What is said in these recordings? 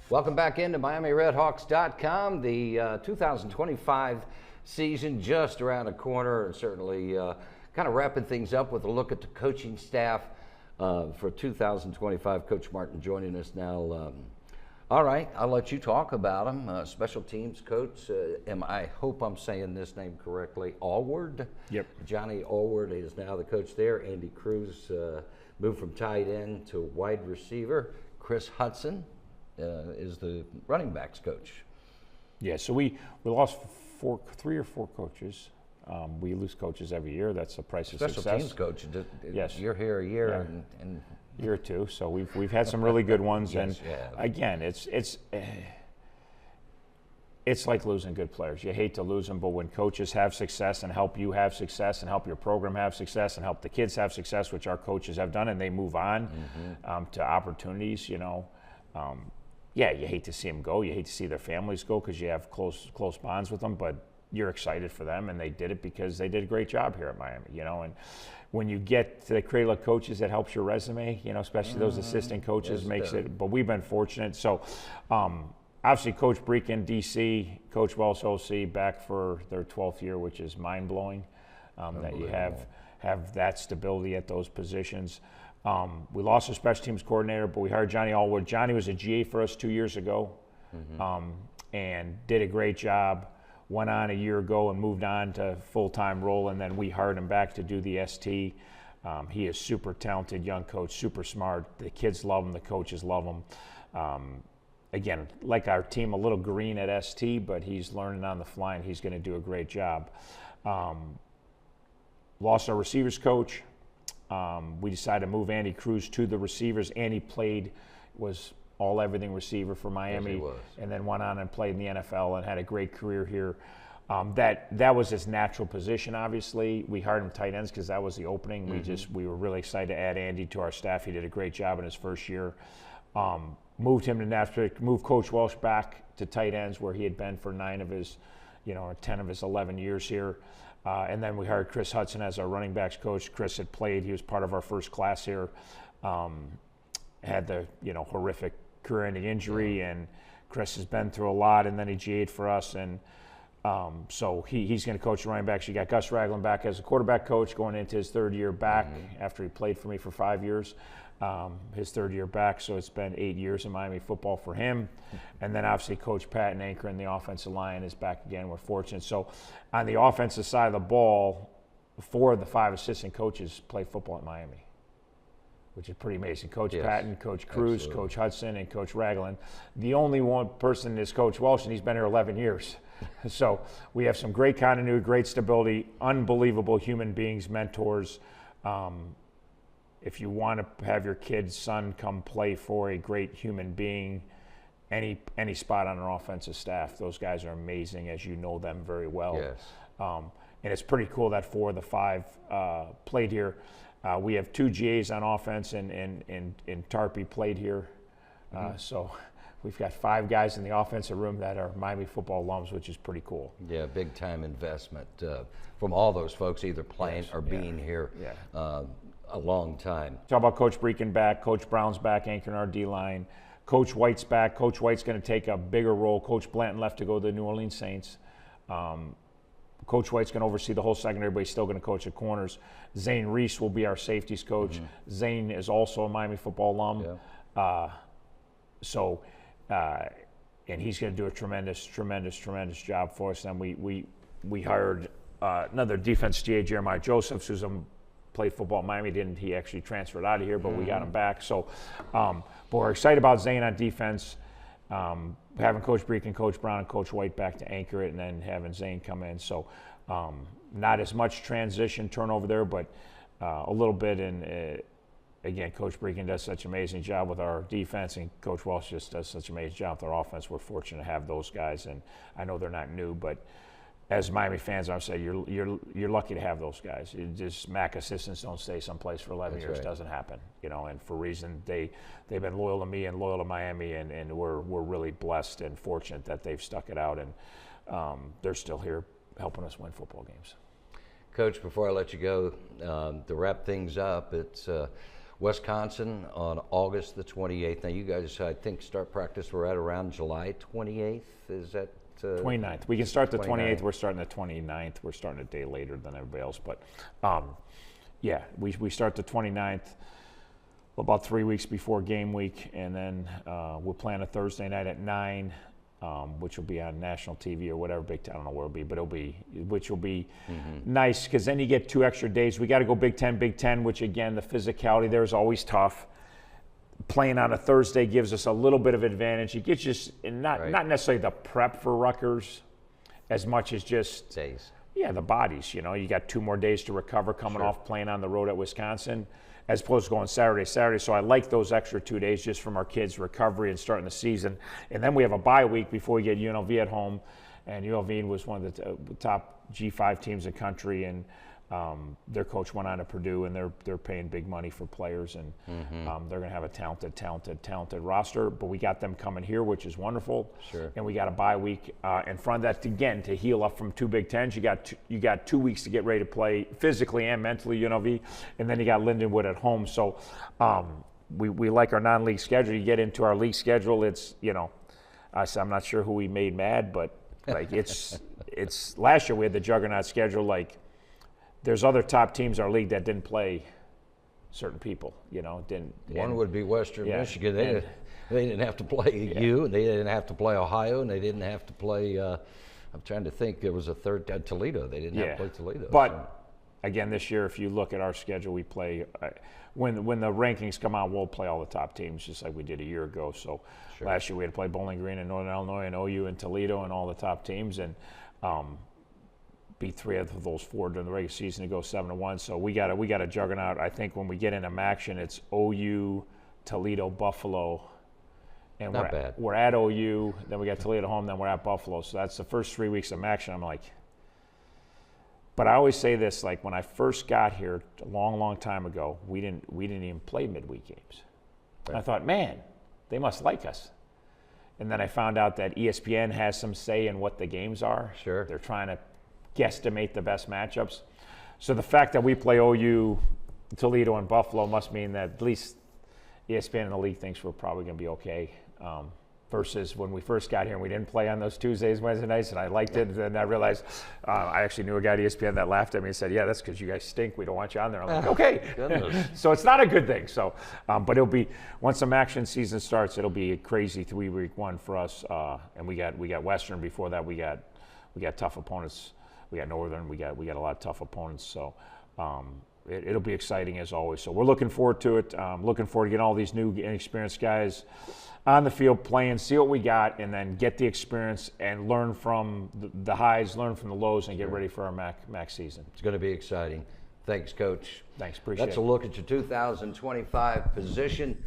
Welcome back into MiamiRedHawks.com. The 2025 season just around the corner, and certainly kind of wrapping things up with a look at the coaching staff for 2025. Coach Martin joining us now. All right, I'll let you talk about him. Special teams coach, I hope I'm saying this name correctly, Alward? Yep. Johnny Alward is now the coach there. Andy Cruz moved from tight end to wide receiver. Chris Hudson is the running backs coach. Yeah, so we lost three or four coaches. We lose coaches every year. That's the price of success. Special teams coach. Yes. You're here a year and year or two. So we've had some really good ones. Yes, and again, it's like losing good players. You hate to lose them, but when coaches have success and help you have success and help your program have success and help the kids have success, which our coaches have done, and they move on to opportunities, you hate to see them go. You hate to see their families go because you have close bonds with them, but you're excited for them, and they did it because they did a great job here at Miami, and when you get to the cradle of coaches, that helps your resume, especially those assistant coaches, makes it. But we've been fortunate. So obviously Coach Breeken, DC, Coach Welsh, OC, back for their 12th year, which is mind-blowing that you have that stability at those positions. We lost our special teams coordinator, but we hired Johnny Alward. Johnny was a GA for us 2 years ago and did a great job. Went on a year ago and moved on to full-time role, and then we hired him back to do the ST. He is super talented young coach, super smart. The kids love him. The coaches love him. Again, like our team, a little green at ST, but he's learning on the fly, and he's going to do a great job. Lost our receivers coach. We decided to move Andy Cruz to the receivers. Andy was all-everything receiver for Miami, and then went on and played in the NFL and had a great career here. That was his natural position, obviously. We hired him tight ends because that was the opening. We were really excited to add Andy to our staff. He did a great job in his first year. Moved him to Nashville, moved Coach Welsh back to tight ends where he had been for 9 of his, or 10 of his 11 years here. And then we hired Chris Hudson as our running backs coach. Chris had played. He was part of our first class here. Had the, horrific career-ending injury, and Chris has been through a lot, and then he GA'd for us, and so he's going to coach the running backs. You got Gus Ragland back as a quarterback coach going into his 3rd year back after he played for me for 5 years. His 3rd year back, so it's been 8 years in Miami football for him. And then obviously Coach Patton Anchor in the offensive line is back again. We're fortunate. So on the offensive side of the ball, 4 of the 5 assistant coaches play football at Miami, which is pretty amazing. Coach Patton, Coach Cruz, Coach Hudson, and Coach Ragland. The only one person is Coach Welsh, and he's been here 11 years. So we have some great continuity, great stability, unbelievable human beings, mentors. If you want to have your kid's son come play for a great human being, any spot on our offensive staff, those guys are amazing, as you know them very well. Yes. And it's pretty cool that 4 of the 5 played here. We have 2 GAs on offense, and Tarpey played here. So we've got 5 guys in the offensive room that are Miami football alums, which is pretty cool. Yeah, big time investment from all those folks either playing or being here a long time. Talk about Coach Breeken back, Coach Brown's back anchoring our D-line. Coach White's back. Coach White's going to take a bigger role. Coach Blanton left to go to the New Orleans Saints. Coach White's going to oversee the whole secondary, but he's still going to coach the corners. Zane Reese will be our safeties coach. Zane is also a Miami football alum. And he's going to do a tremendous job for us. And we hired another defense GA, Jeremiah Josephs, who's played football at Miami. He actually transferred out of here, but we got him back. So, but we're excited about Zane on defense. Having Coach Breeken, Coach Brown, and Coach White back to anchor it, and then having Zane come in. So not as much transition turnover there, but a little bit. And again, Coach Breeken does such an amazing job with our defense, and Coach Welsh just does such an amazing job with our offense. We're fortunate to have those guys, and I know they're not new, but as Miami fans, I'm saying you're lucky to have those guys. Just MAC assistants don't stay someplace for 11 years. Right. Doesn't happen, and for a reason they've been loyal to me and loyal to Miami, and we're really blessed and fortunate that they've stuck it out, and they're still here helping us win football games. Coach, before I let you go, to wrap things up, it's Wisconsin on August the 28th. Now, you guys, I think, start practice. We're at around July 28th. Is that 29th? We can start the 28th. We're starting the 29th. We're starting a day later than everybody else, but yeah, we start the 29th. About 3 weeks before game week, and then we'll play on a Thursday night at 9, which will be on national TV or whatever. I don't know where it'll be, but which will be nice, because then you get 2 extra days. We got to go Big Ten, which again, the physicality there is always tough. Playing on a Thursday gives us a little bit of advantage. It gets just not necessarily the prep for Rutgers as much as just days. Yeah, the bodies. You got 2 more days to recover coming off playing on the road at Wisconsin, as opposed to going Saturday. So I like those extra 2 days just from our kids' recovery and starting the season. And then we have a bye week before we get UNLV at home. And UNLV was one of the top G5 teams in the country, and their coach went on to Purdue, and they're paying big money for players, and they're going to have a talented roster. But we got them coming here, which is wonderful. Sure. And we got a bye week in front of that again to heal up from 2 Big Tens. You got 2 weeks to get ready to play physically and mentally, UNLV, and then you got Lindenwood at home. So we like our non-league schedule. You get into our league schedule, it's I'm not sure who we made mad, but like it's last year we had the juggernaut schedule. Like, there's other top teams in our league that didn't play certain people, One would be Western Michigan. They didn't have to play you, and they didn't have to play Ohio, and they didn't have to play, I'm trying to think, there was a third, Toledo. They didn't have to play Toledo. But again, this year, if you look at our schedule, we play, when the rankings come out, we'll play all the top teams, just like we did a year ago. So last year we had to play Bowling Green and Northern Illinois and OU and Toledo and all the top teams, and beat 3 of those 4 during the regular season to go 7-1. So we got a juggernaut. I think when we get into action, it's OU, Toledo, Buffalo, and we're at OU. Then we got Toledo home. Then we're at Buffalo. So that's the first 3 weeks of action. I'm like, but I always say this: like, when I first got here a long time ago, we didn't even play midweek games. Right. I thought, man, they must like us. And then I found out that ESPN has some say in what the games are. Sure, they're trying to guesstimate the best matchups. So the fact that we play OU, Toledo, and Buffalo must mean that at least ESPN and the league thinks we're probably going to be okay. Versus when we first got here and we didn't play on those Tuesdays, Wednesday nights, and I liked it. And then I realized I actually knew a guy at ESPN that laughed at me and said, "Yeah, that's because you guys stink. We don't want you on there." I'm like, "Okay." So it's not a good thing. So, but it'll be, once some action season starts, it'll be a crazy 3-week one for us. And we got Western before that. We got tough opponents. We got Northern. We got a lot of tough opponents. So it'll be exciting as always. So we're looking forward to it. Looking forward to getting all these new inexperienced guys on the field playing, see what we got, and then get the experience and learn from the highs, learn from the lows, and get ready for our MAC season. It's going to be exciting. Thanks, Coach. Thanks, appreciate it. That's a look at your 2025 position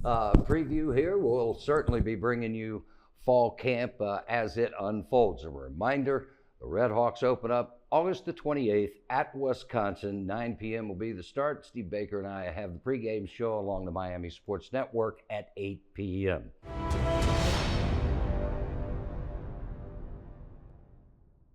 preview here. We'll certainly be bringing you fall camp as it unfolds. A reminder, the Red Hawks open up August the 28th at Wisconsin. 9 p.m. will be the start. Steve Baker and I have the pregame show along the Miami Sports Network at 8 p.m.